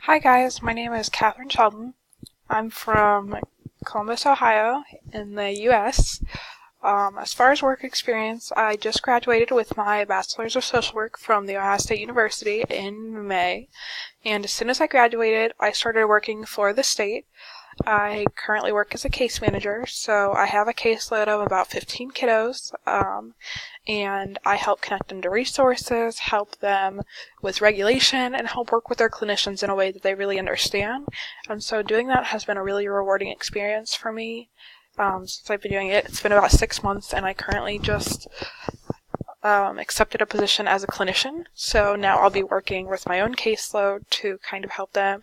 Hi guys, my name is Catherine Sheldon. I'm from Columbus, Ohio in the US. As far as work experience, I just graduated with my Bachelor's of Social Work from the Ohio State University in May. And as soon as I graduated, I started working for the state. I currently work as a case manager, so I have a caseload of about 15 kiddos, and I help connect them to resources, help them with regulation, and help work with their clinicians in a way that they really understand. And so doing that has been a really rewarding experience for me. Since I've been doing it, it's been about 6 months, and I currently just accepted a position as a clinician. So now I'll be working with my own caseload to kind of help them,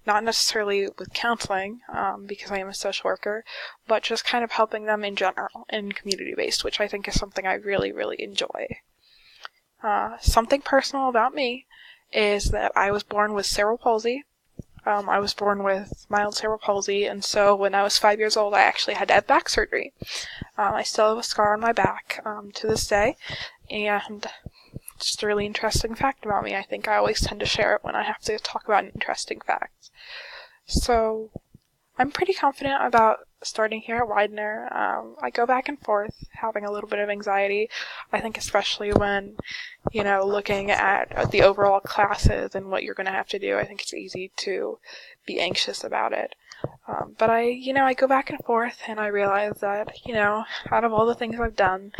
not necessarily with counseling, because I am a social worker, but just kind of helping them in general and community-based, which I think is something I really, really enjoy. Something personal about me is that I was born with cerebral palsy. I was born with mild cerebral palsy, and so when I was 5 years old, I actually had to have back surgery. I still have a scar on my back to this day, and just a really interesting fact about me. I think I always tend to share it when I have to talk about an interesting fact. So I'm pretty confident about starting here at Widener. I go back and forth, having a little bit of anxiety. I think especially when, looking at the overall classes and what you're going to have to do, I think it's easy to be anxious about it. But I go back and forth, and I realize that, out of all the things I've done,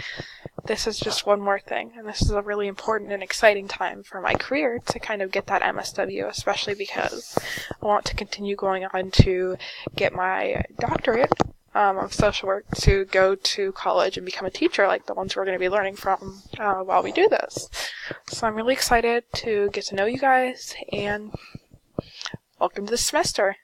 this is just one more thing, and this is a really important and exciting time for my career to kind of get that MSW, especially because I want to continue going on to get my doctorate of social work to go to college and become a teacher like the ones we're going to be learning from while we do this. So I'm really excited to get to know you guys, and welcome to the semester.